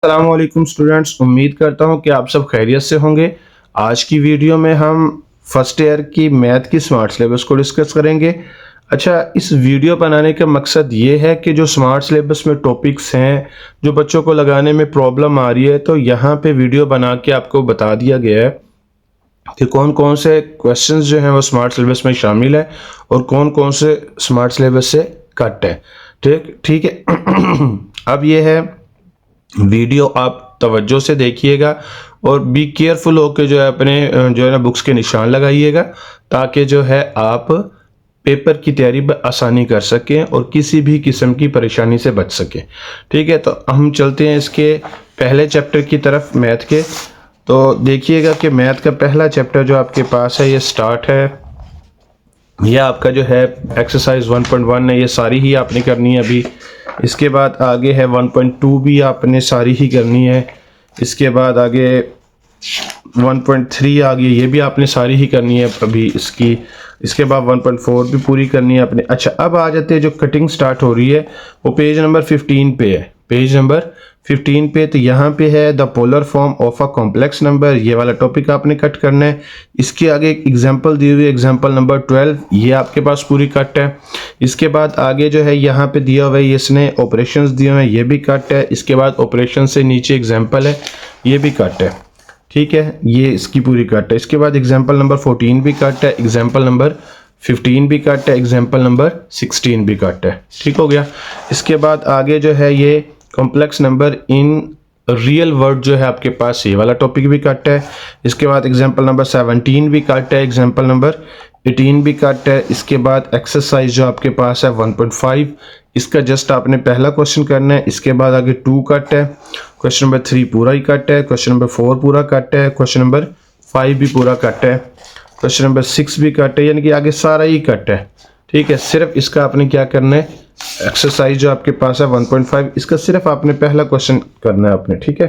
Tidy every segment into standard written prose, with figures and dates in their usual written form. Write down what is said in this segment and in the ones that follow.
अस्सलामुअलैकुम स्टूडेंट्स, उम्मीद करता हूं कि आप सब खैरियत से होंगे। आज की वीडियो में हम फर्स्ट ईयर की मैथ की स्मार्ट सिलेबस को डिस्कस करेंगे। अच्छा, इस वीडियो बनाने का मकसद ये है कि जो स्मार्ट सिलेबस में टॉपिक्स हैं जो बच्चों को लगाने में प्रॉब्लम आ रही है, तो यहाँ पे वीडियो बना के आपको बता दिया गया है कि कौन कौन से क्वेश्चंस जो हैं वो स्मार्ट सिलेबस में शामिल है और कौन कौन से स्मार्ट सिलेबस से कट है। ठीक है। अब ये है वीडियो, आप तवज्जो से देखिएगा और बी केयरफुल होकर जो है अपने जो है ना बुक्स के निशान लगाइएगा, ताकि जो है आप पेपर की तैयारी आसानी कर सकें और किसी भी किस्म की परेशानी से बच सकें। ठीक है, तो हम चलते हैं इसके पहले चैप्टर की तरफ, मैथ के। तो देखिएगा कि मैथ का पहला चैप्टर जो आपके पास है ये स्टार्ट है। यह आपका जो है एक्सरसाइज 1.1 है, ये सारी ही आपने करनी है अभी। इसके बाद आगे है 1.2 भी आपने सारी ही करनी है। इसके बाद आगे 1.3 आ गई, ये भी आपने सारी ही करनी है अभी इसकी। इसके बाद 1.4 भी पूरी करनी है आपने। अच्छा, अब आ जाते हैं जो कटिंग स्टार्ट हो रही है वो पेज नंबर 15 पे है। पेज नंबर 15 पे तो यहाँ पे है the polar form of a complex number, ये वाला टॉपिक आपने कट करना है। इसके आगे एक एग्जांपल दी हुई है, एग्जांपल नंबर 12, ये आपके पास पूरी कट है। इसके बाद आगे जो है यहाँ पे दिया हुआ है, इसने ऑपरेशंस दिए हुए हैं, ये भी कट है। इसके बाद ऑपरेशन से नीचे एग्जाम्पल है, ये भी कट है। ठीक है, ये इसकी पूरी कट है। इसके बाद एग्जाम्पल नंबर 14 भी कट है, एग्जाम्पल नंबर 15 भी कट है, एग्जाम्पल नंबर 16 भी कट है। ठीक हो गया। इसके बाद आगे जो है ये complex number in real word जो है आपके पास, ये वाला टॉपिक भी कट है। इसके बाद एग्जाम्पल नंबर 17 भी कट है, एग्जाम्पल नंबर 18 भी कट है। इसके बाद एक्सरसाइज जो आपके पास है 1.5, इसका जस्ट आपने पहला क्वेश्चन करना है। इसके बाद आगे 2 कट है, क्वेश्चन नंबर 3 पूरा ही कट है, क्वेश्चन नंबर 4 पूरा कट है, क्वेश्चन नंबर 5 भी पूरा कट है, क्वेश्चन नंबर 6 भी कट है, यानी कि आगे सारा ही कट है। ठीक है, सिर्फ इसका आपने क्या करना है, एक्सरसाइज जो आपके पास है 1.5, इसका सिर्फ आपने पहला क्वेश्चन करना है आपने। ठीक है,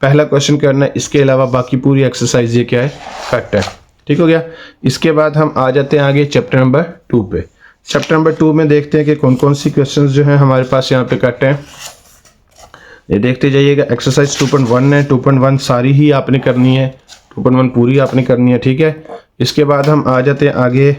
पहला क्वेश्चन करना है, इसके अलावा बाकी पूरी एक्सरसाइज ये क्या है, कट है। ठीक हो गया। इसके बाद हम आ जाते हैं आगे चैप्टर नंबर 2 पे। चैप्टर नंबर 2 में देखते हैं कि कौन कौन सी क्वेश्चंस जो हैं हमारे पास यहाँ पे कट हैं। ये देखते जाइएगा। एक्सरसाइज 2.1 है, 2.1 सारी ही आपने करनी है, 2.1 पूरी आपने करनी है। ठीक है, इसके बाद हम आ जाते हैं आगे।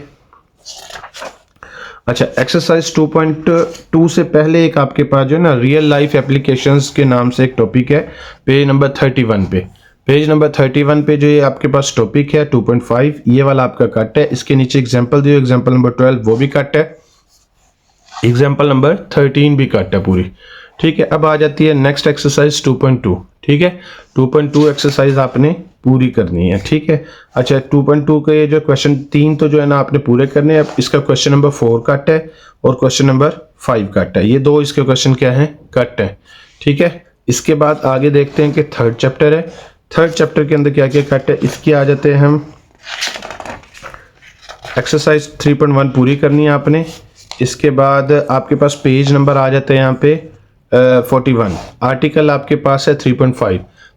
अच्छा, एक्सरसाइज 2.2 से पहले एक आपके पास जो है ना रियल लाइफ एप्लीकेशंस के नाम से एक टॉपिक है, पेज नंबर 31 पे। पेज नंबर 31 पे जो ये आपके पास टॉपिक है 2.5, ये वाला आपका कट है। इसके नीचे एग्जांपल दिए, एग्जांपल नंबर 12 वो भी कट है, एग्जांपल नंबर 13 भी कट है पूरी। ठीक है, अब आ जाती है नेक्स्ट एक्सरसाइज 2.2। ठीक है, 2.2 एक्सरसाइज आपने पूरी करनी है। ठीक है। अच्छा, 2.2 का ये जो क्वेश्चन 3 तो जो है ना आपने पूरे करने हैं। अब इसका क्वेश्चन नंबर 4 कट है और क्वेश्चन नंबर 5 कट है, ये दो इसके क्वेश्चन क्या है, कट है। ठीक है, इसके बाद आगे देखते हैं कि थर्ड चैप्टर है। थर्ड चैप्टर के अंदर क्या क्या कट है, इसके आ जाते हैं हम। एक्सरसाइज 3.1 पूरी करनी है आपने। इसके बाद आपके पास पेज नंबर आ जाते हैं यहाँ पे 41। आर्टिकल आपके पास है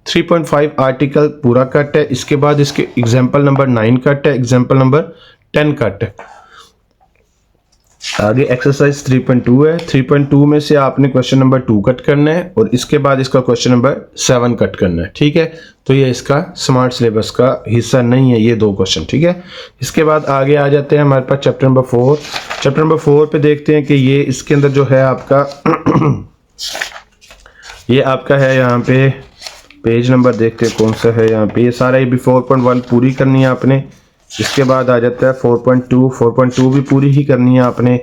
3.5 आर्टिकल पूरा कट है। इसके बाद इसके एग्जाम्पल नंबर 9 कट है, एग्जाम्पल नंबर 10 कट है। आगे एक्सरसाइज 3.2 है। 3.2 में से आपने क्वेश्चन नंबर 2 कट करना है और इसके बाद इसका क्वेश्चन नंबर 7 कट करना है। ठीक है, तो ये इसका स्मार्ट सिलेबस का हिस्सा नहीं है, ये दो क्वेश्चन। ठीक है, इसके बाद आगे आ जाते हैं हमारे पास चैप्टर नंबर 4। चैप्टर नंबर 4 पे देखते हैं कि ये इसके अंदर जो है आपका ये आपका है यहाँ पे पेज नंबर, देखते हैं कौन सा है यहाँ पे। ये सारा ये भी 4.1 पूरी करनी है आपने। इसके बाद आ जाता है 4.2 भी पूरी ही करनी है आपने।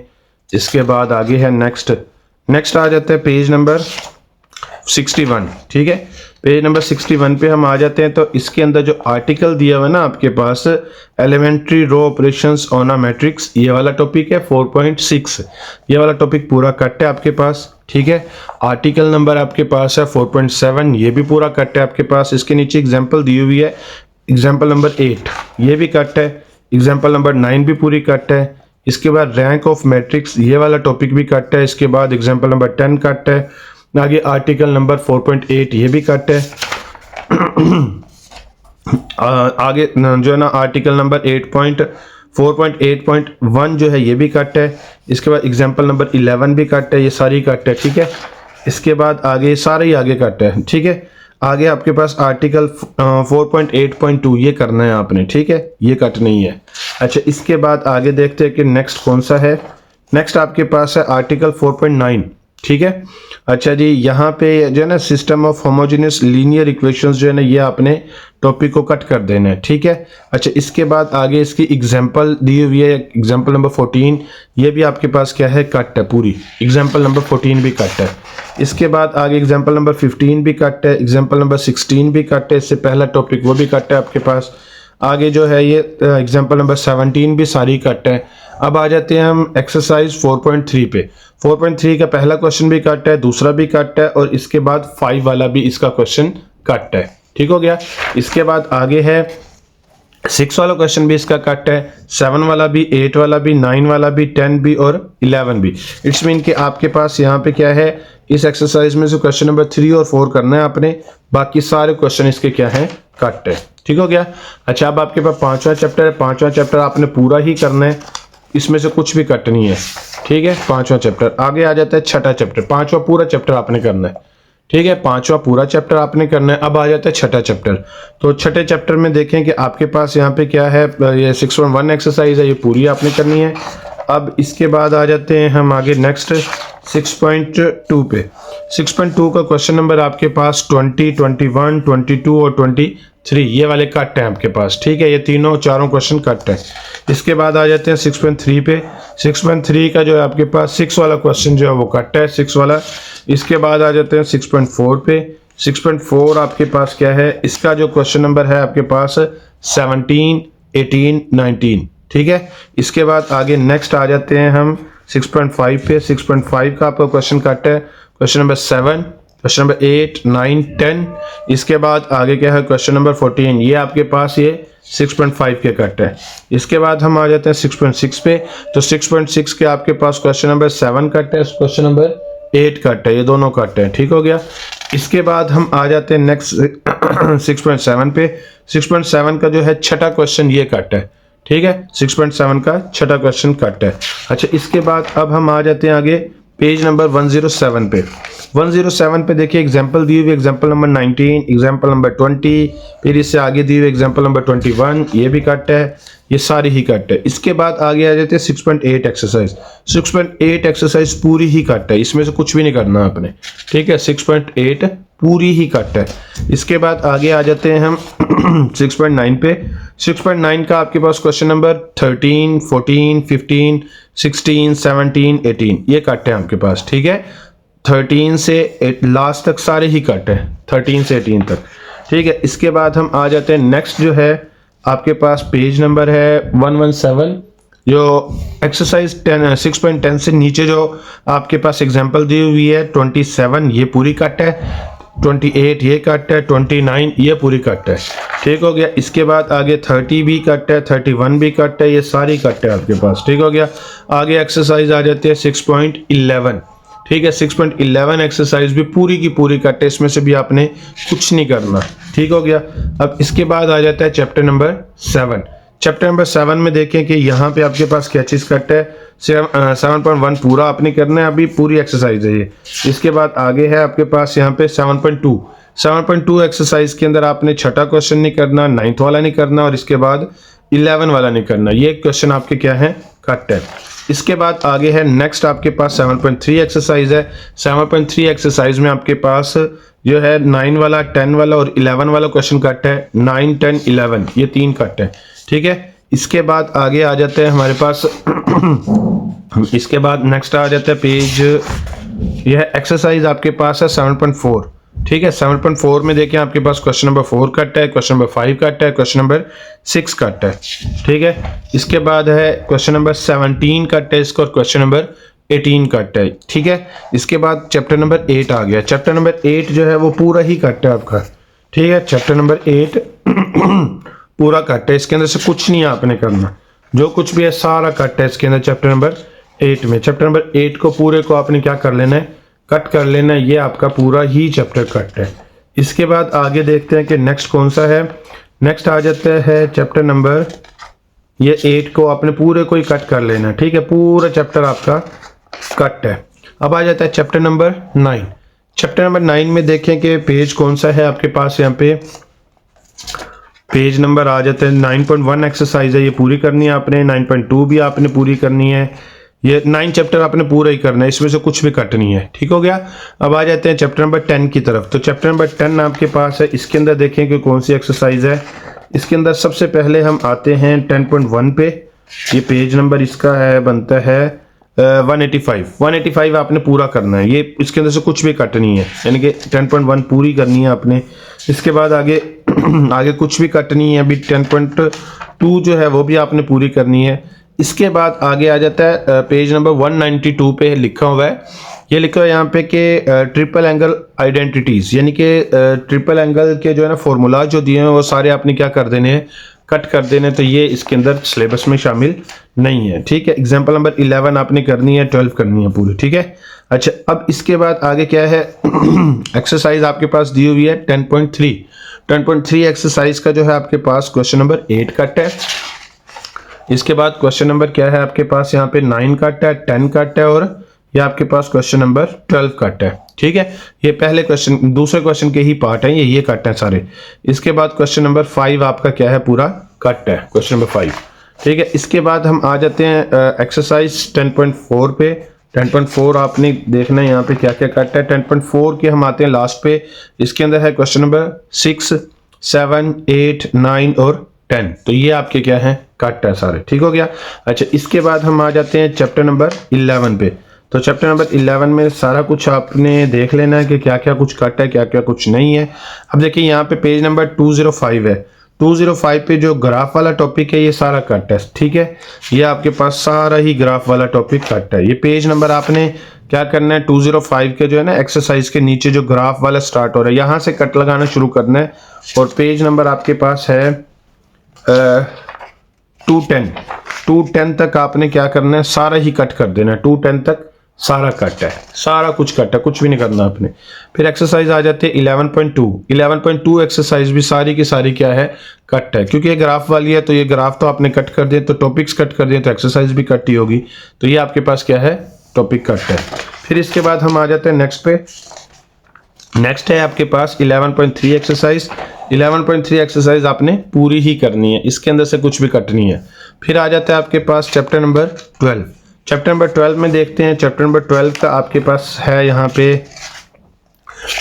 इसके बाद आगे है नेक्स्ट आ जाता है पेज नंबर 61। ठीक है, पेज नंबर 61 पे हम आ जाते हैं। तो इसके अंदर जो आर्टिकल दिया हुआ है ना आपके पास, elementary row operations on a matrix, ये वाला टॉपिक है 4.6। ये वाला टॉपिक पूरा कट है आपके पास। ठीक है, आर्टिकल नंबर आपके पास है 4.7, ये भी पूरा कट है आपके पास। इसके नीचे एग्जाम्पल दी हुई है, एग्जाम्पल नंबर 8, ये भी कट है। एग्जाम्पल नंबर 9 भी पूरी कट है। इसके बाद रैंक ऑफ मैट्रिक्स, ये वाला टॉपिक भी कट है। इसके बाद एग्जाम्पल नंबर 10 कट है। आगे आर्टिकल नंबर 4.8, ये भी कट है। आगे जो है ना आर्टिकल नंबर 4.8.1 जो है ये भी कट है। इसके बाद एग्जाम्पल नंबर 11 भी कट है, ये सारी कट है। ठीक है, इसके बाद आगे सारे ही आगे कट है, ठीक है। आगे आपके पास आर्टिकल 4.8.2 ये करना है आपने, ठीक है, ये कट नहीं है। अच्छा, इसके बाद आगे देखते हैं कि नेक्स्ट कौन सा है। नेक्स्ट आपके पास है आर्टिकल 4.9, ठीक है। अच्छा जी, यहाँ पे जो है ना system of homogeneous linear equations जो है ना ये आपने टॉपिक को कट कर देना है, ठीक है। अच्छा, इसके बाद आगे इसकी एग्जांपल दी हुई है, एग्जांपल नंबर 14, ये भी आपके पास क्या है, कट है पूरी। एग्जांपल नंबर 14 भी कट है। इसके बाद आगे एग्जांपल नंबर 15 भी कट है, एग्जांपल नंबर 16 भी कट है, इससे पहला टॉपिक वो भी कट है आपके पास। आगे जो है ये एग्जांपल नंबर 17 भी सारी कट है। अब आ जाते हैं हम एक्सरसाइज 4.3 पे। 4.3 का पहला क्वेश्चन भी कट है, दूसरा भी कट है, और इसके बाद 5 वाला भी इसका क्वेश्चन कट है, ठीक हो गया। इसके बाद आगे है 6 वाला क्वेश्चन भी इसका कट है, 7 वाला भी, 8 वाला भी, 9 वाला भी, 10 भी और 11 भी। इट्स मीन कि आपके पास यहाँ पे क्या है, इस एक्सरसाइज में से क्वेश्चन नंबर 3 और 4 करना है आपने, बाकी सारे क्वेश्चन इसके क्या है, कट है, ठीक हो गया। अच्छा, अब आपके पास 5वां चैप्टर है, 5वां चैप्टर आपने पूरा ही करना है, इसमें से कुछ भी कट नहीं है, ठीक है। 5वां चैप्टर आगे आ जाता है 6ठा चैप्टर, 5वां पूरा चैप्टर आपने करना है, ठीक है। 5वां पूरा चैप्टर आपने करना है। अब आ जाता है 6ठा चैप्टर। तो 6ठे चैप्टर में देखें कि आपके पास यहाँ पे क्या है, ये 6.1 एक्सरसाइज है, ये पूरी आपने करनी है। अब इसके बाद आ जाते हैं हम आगे नेक्स्ट 6.2 पे। 6.2 का क्वेश्चन नंबर आपके पास 20, 21, 22 और 23 ये वाले कट हैं आपके पास, ठीक है। ये तीनों चारों क्वेश्चन कट है। इसके बाद आ जाते हैं 6.3 पे। 6.3 का जो है आपके पास 6 वाला क्वेश्चन जो है वो कट है, 6 वाला। इसके बाद आ जाते हैं 6.4 पे। 6.4 आपके पास क्या है, इसका जो क्वेश्चन नंबर है आपके पास 17, 18, 19, ठीक है। इसके बाद आगे नेक्स्ट आ जाते हैं हम 6.5 पे। 6.5 का आपका क्वेश्चन कट है, क्वेश्चन नंबर 7, क्वेश्चन नंबर 8, 9, 10। इसके बाद आगे क्या है, क्वेश्चन नंबर 14, ये आपके पास ये 6.5 के कट है। इसके बाद हम आ जाते हैं 6.6 पे। तो 6.6 के आपके पास क्वेश्चन नंबर 7 कट है, क्वेश्चन नंबर 8 कट है, ये दोनों कट है, ठीक हो गया। इसके बाद हम आ जाते हैं नेक्स्ट 6.7 पे। 6.7 का जो है 6ठा क्वेश्चन ये कट है, ठीक है। 6.7 का 6ठा क्वेश्चन कट है। अच्छा, इसके बाद अब हम आ जाते हैं आगे पेज नंबर 107 पे। 107 पे देखिए एग्जांपल दी हुई, एग्जांपल नंबर 19, एग्जांपल नंबर 20, फिर इससे आगे दी हुई एग्जांपल नंबर 21, ये भी कट है, ये सारी ही कट है। इसके बाद आगे आ जाते हैं 6.8 एक्सरसाइज। 6.8 एक्सरसाइज पूरी ही कट है, इसमें से कुछ भी नहीं करना आपने, ठीक है। 6.8 पूरी ही कट है। इसके बाद आगे आ जाते हैं हम 6.9 पे। 6.9 का आपके पास क्वेश्चन नंबर 13, 14, 15, 16, 17, 18 ये कट है आपके पास, ठीक है। 13 से लास्ट तक सारे ही कट है, 13 से 18 तक, ठीक है। इसके बाद हम आ जाते हैं नेक्स्ट जो है आपके पास पेज नंबर है 117। जो एक्सरसाइज 6.10 से नीचे जो आपके पास एग्जांपल दी हुई है 27 ये पूरी कट है, 28 ये कट है, 29 ये पूरी कट है, ठीक हो गया। इसके बाद आगे 30 भी कट है, 31 भी कट है, ये सारी कट है आपके पास, ठीक हो गया। आगे एक्सरसाइज आ जाती है 6.11, ठीक है। 6.11 एक्सरसाइज भी पूरी की पूरी कट है, इसमें से भी आपने कुछ नहीं करना, ठीक हो गया। अब इसके बाद आ जाता है चैप्टर नंबर 7। चैप्टर नंबर 7 में देखें कि यहाँ पे आपके पास क्या चीज़ कट है, 7.1 पूरा आपने करना है, अभी पूरी एक्सरसाइज है ये। इसके बाद आगे है आपके पास यहाँ पे 7.2। 7.2 एक्सरसाइज के अंदर आपने 6ठा क्वेश्चन नहीं करना, 9th वाला नहीं करना, और इसके बाद 11 वाला नहीं करना, ये क्वेश्चन आपके क्या है, कट है। इसके बाद आगे है नेक्स्ट आपके पास 7.3 एक्सरसाइज है। 7.3 एक्सरसाइज में आपके पास जो है 9 वाला, 10 वाला और 11 वाला क्वेश्चन कट है। 9, 10, 11 ये 3 कट है, ठीक है। इसके बाद आगे आ जाते हैं हमारे पास इसके बाद नेक्स्ट आ जाता है पेज, यह एक्सरसाइज आपके पास है 7.4, ठीक है। 7.4 में देखें आपके पास क्वेश्चन नंबर 4 कट है, क्वेश्चन नंबर 5 कट है, क्वेश्चन नंबर 6 कट है, ठीक है। इसके बाद है क्वेश्चन नंबर 17 कट है इसका, और क्वेश्चन नंबर 18 कट है, ठीक है। इसके बाद चैप्टर नंबर 8 आ गया। चैप्टर नंबर 8 जो है वो पूरा ही कट है आपका, ठीक है। चैप्टर नंबर 8 पूरा कट है, इसके अंदर से कुछ नहीं आपने करना, जो कुछ भी है सारा कट है इसके अंदर चैप्टर नंबर 8 में। चैप्टर नंबर 8 को पूरे को आपने क्या कर लेना है, कट कर लेना है, ये आपका पूरा ही चैप्टर कट है। इसके बाद आगे देखते हैं कि नेक्स्ट कौन सा है। नेक्स्ट आ जाता है चैप्टर नंबर, ये 8 को आपने पूरे को ही कट कर लेना है, ठीक है। पूरा चैप्टर आपका कट है। अब आ जाता है चैप्टर नंबर 9। चैप्टर नंबर 9 में देखें कि पेज कौन सा है आपके पास। यहाँ पे पेज नंबर आ जाते हैं 9.1 एक्सरसाइज है, ये पूरी करनी है आपने। 9.2 भी आपने पूरी करनी है। ये 9 चैप्टर आपने पूरा ही करना है, इसमें से कुछ भी कट नहीं है। ठीक हो गया। अब आ जाते हैं चैप्टर नंबर 10 की तरफ। तो चैप्टर नंबर 10 आपके पास है। इसके अंदर देखें कि कौन सी एक्सरसाइज है। इसके अंदर सबसे पहले हम आते हैं 10.1 पे। ये पेज नंबर इसका है बनता है 185 आपने पूरा करना है। ये इसके अंदर से कुछ भी कट नहीं है, यानी कि 10.1 पूरी करनी है आपने। इसके बाद आगे आगे कुछ भी कट नहीं है। अभी 10.2 जो है वो भी आपने पूरी करनी है। इसके बाद आगे आ जाता है पेज नंबर 192 पे लिखा हुआ है। ये लिखा हुआ है यहाँ पे कि ट्रिपल एंगल आइडेंटिटीज, यानी कि ट्रिपल एंगल के जो है ना फॉर्मूला जो दिए हैं वो सारे आपने क्या कर देने हैं, कट कर देने। तो ये इसके अंदर सिलेबस में शामिल नहीं है। ठीक है। एग्जाम्पल नंबर 11 आपने करनी है, 12 करनी है पूरी। ठीक है। अच्छा, अब इसके बाद आगे क्या है एक्सरसाइज आपके पास दी हुई है 10.3 एक्सरसाइज का जो है आपके पास क्वेश्चन नंबर 8 कट है। इसके बाद क्वेश्चन नंबर क्या है आपके पास, यहाँ पे 9 कट है, 10 कट है और ये आपके पास क्वेश्चन नंबर 12 कट है। ठीक है। ये पहले क्वेश्चन, दूसरे क्वेश्चन के ही पार्ट है, ये कट है सारे। इसके बाद क्वेश्चन नंबर 5 आपका क्या है, पूरा कट है, क्वेश्चन नंबर 5। ठीक है। इसके बाद हम आ जाते हैं एक्सरसाइज 10.4 पे। 10.4 आपने देखना है यहाँ पे क्या क्या कट है। 10.4 के हम आते हैं लास्ट पे। इसके अंदर है क्वेश्चन नंबर 6, 7, 8, 9 और 10। तो ये आपके क्या है, कट है सारे। ठीक हो गया। अच्छा, इसके बाद हम आ जाते हैं चैप्टर नंबर 11 पे। तो चैप्टर नंबर 11 में सारा कुछ आपने देख लेना है कि क्या क्या कुछ कट है, क्या क्या कुछ नहीं है। अब देखिए यहाँ पे पेज नंबर 205 है। 205 पे जो ग्राफ वाला टॉपिक है ये सारा कट है। ठीक है। ये आपके पास सारा ही ग्राफ वाला टॉपिक कट है। ये पेज नंबर आपने क्या करना है, 205 के जो है ना एक्सरसाइज के नीचे जो ग्राफ वाला स्टार्ट हो रहा है यहाँ से कट लगाना शुरू करना है। और पेज नंबर आपके पास है 210 तक आपने क्या करना है, सारा ही कट कर देना है। 210 तक सारा कट है, सारा कुछ कट है, कुछ भी नहीं करना आपने। फिर एक्सरसाइज आ जाती है 11.2 एक्सरसाइज भी सारी की सारी क्या है, कट है। क्योंकि ये ग्राफ वाली है तो ये ग्राफ तो आपने कट कर दिए, तो टॉपिक्स कट कर दिए तो एक्सरसाइज भी कट ही होगी। तो ये आपके पास क्या है, टॉपिक कट है। फिर इसके बाद हम आ जाते हैं नेक्स्ट पे। नेक्स्ट है आपके पास 11.3 एक्सरसाइज। 11.3 एक्सरसाइज आपने पूरी ही करनी है, इसके अंदर से कुछ भी कट नहीं है। फिर आ जाता है आपके पास चैप्टर नंबर 12। चैप्टर नंबर 12 में देखते हैं। चैप्टर नंबर 12 का आपके पास है यहाँ पे,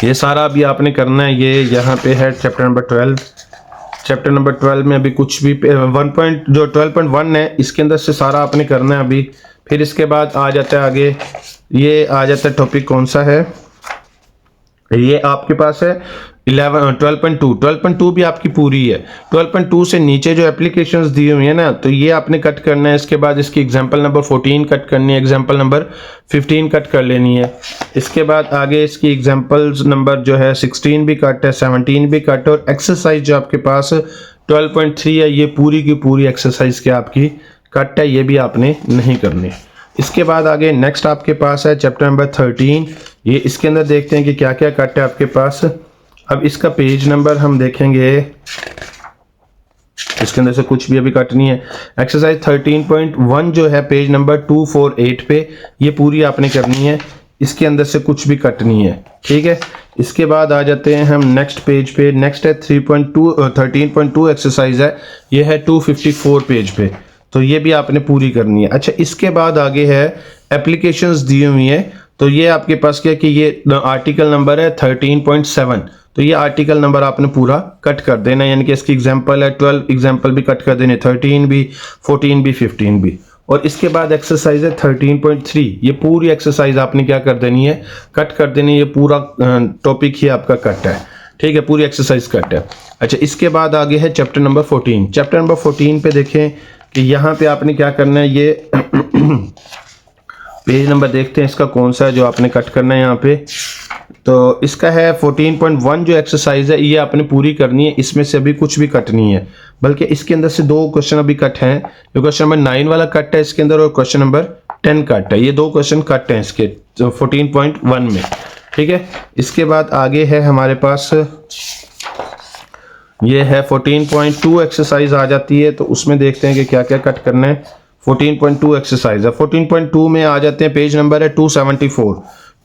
ये सारा अभी आपने करना है। ये यहाँ पे है चैप्टर नंबर 12। चैप्टर नंबर 12 में अभी कुछ भी जो 12.1 है इसके अंदर से सारा आपने करना है अभी। फिर इसके बाद आ जाता है आगे, ये आ जाता है टॉपिक कौन सा है, ये आपके पास है 12.2 भी आपकी पूरी है। 12.2 से नीचे जो एप्लीकेशंस दी हुई है ना, तो ये आपने कट करना है। इसके बाद इसकी एग्जांपल नंबर 14 कट करनी है, एग्जांपल नंबर 15 कट कर लेनी है। इसके बाद आगे इसकी एग्जांपल्स नंबर जो है 16 भी कट है, 17 भी कट है। और एक्सरसाइज जो आपके पास 12.3 है ये पूरी की पूरी एक्सरसाइज क्या आपकी कट है, ये भी आपने नहीं करनी। इसके बाद आगे नेक्स्ट आपके पास है चैप्टर नंबर 13। ये इसके अंदर देखते हैं कि क्या क्या कट है आपके पास। अब इसका पेज नंबर हम देखेंगे, इसके अंदर से कुछ भी अभी कट नहीं है। एक्सरसाइज 13.1 जो है पेज नंबर 248 पे, ये पूरी आपने करनी है, इसके अंदर से कुछ भी कट नहीं है। ठीक है। इसके बाद आ जाते हैं हम नेक्स्ट पेज पे। नेक्स्ट है 13.2 एक्सरसाइज है, ये है 254 पेज पे, तो ये भी आपने पूरी करनी है। अच्छा, इसके बाद आगे है एप्लीकेशंस दी हुई है। तो ये आपके पास क्या कि ये आर्टिकल नंबर है 13.7, तो ये आर्टिकल नंबर आपने पूरा कट कर देना है। यानी कि इसकी एग्जांपल है 12 एग्जांपल भी कट कर देने, 13 भी, 14 भी, 15 भी। और इसके बाद एक्सरसाइज है 13.3, ये पूरी एक्सरसाइज आपने क्या कर देनी है, कट कर देनी है। ये पूरा टॉपिक ही आपका कट है। ठीक है, पूरी एक्सरसाइज कट है। अच्छा, इसके बाद आगे है चैप्टर नंबर 14। चैप्टर नंबर 14 पे देखें कि यहाँ पे आपने क्या करना है, ये पेज नंबर देखते हैं इसका कौन सा है जो आपने कट करना है यहाँ पे। तो इसका है 14.1 जो एक्सरसाइज है ये आपने पूरी करनी है, इसमें से अभी कुछ भी कट नहीं है, बल्कि इसके अंदर से 2 क्वेश्चन अभी कट हैं। जो क्वेश्चन नंबर 9 वाला कट है इसके अंदर, और क्वेश्चन नंबर 10 कट है। ये 2 क्वेश्चन कट हैं इसके 14.1 में। ठीक है। इसके बाद आगे है हमारे पास, ये है 14.2 एक्सरसाइज आ जाती है। तो उसमें देखते हैं कि क्या क्या कट करना है। 14.2 एक्सरसाइज है। 14.2 में आ जाते हैं, पेज नंबर है 274।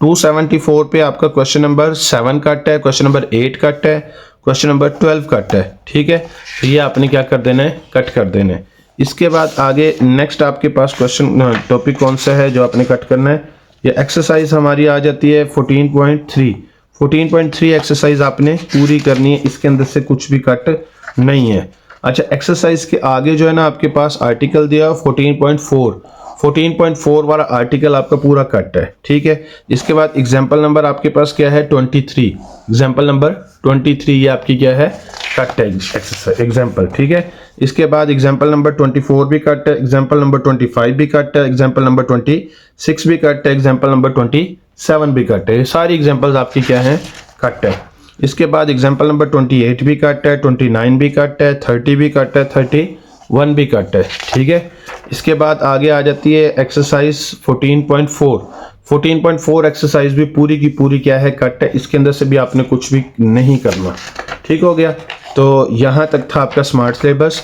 274 पे आपका क्वेश्चन नंबर 7 कट है, क्वेश्चन नंबर 8 कट है, क्वेश्चन नंबर 12 कट है। ठीक है, तो ये आपने क्या कर देना है, कट कर देना है। इसके बाद आगे नेक्स्ट आपके पास क्वेश्चन टॉपिक कौन सा है जो आपने कट करना है, ये एक्सरसाइज हमारी आ जाती है 14.3। 14.3 एक्सरसाइज आपने पूरी करनी है, इसके अंदर से कुछ भी कट नहीं है। अच्छा, एक्सरसाइज के आगे जो है ना आपके पास आर्टिकल दिया 14.4। 14.4 वाला आर्टिकल आपका पूरा कट है। ठीक है, इसके बाद एग्जाम्पल नंबर आपके पास क्या है 23। एग्जाम्पल नंबर 23 ये आपकी क्या है, कट है एक्सरसाइज एग्जाम्पल। ठीक है, इसके बाद एग्जाम्पल नंबर 24 भी कट है, एग्जाम्पल नंबर 25 भी कट है, एग्जाम्पल नंबर 26 भी कट है, एग्जाम्पल नंबर 27 भी कट है। सारी एग्जाम्पल्स आपकी क्या है, कट है। इसके बाद एग्जाम्पल नंबर 28 भी कट है, 29 भी कट है, 30 भी कट है, 31 भी कट है। ठीक है, इसके बाद आगे आ जाती है एक्सरसाइज 14.4। 14.4 एक्सरसाइज भी पूरी की पूरी क्या है, कट है। इसके अंदर से भी आपने कुछ भी नहीं करना। ठीक हो गया, तो यहाँ तक था आपका स्मार्ट सिलेबस।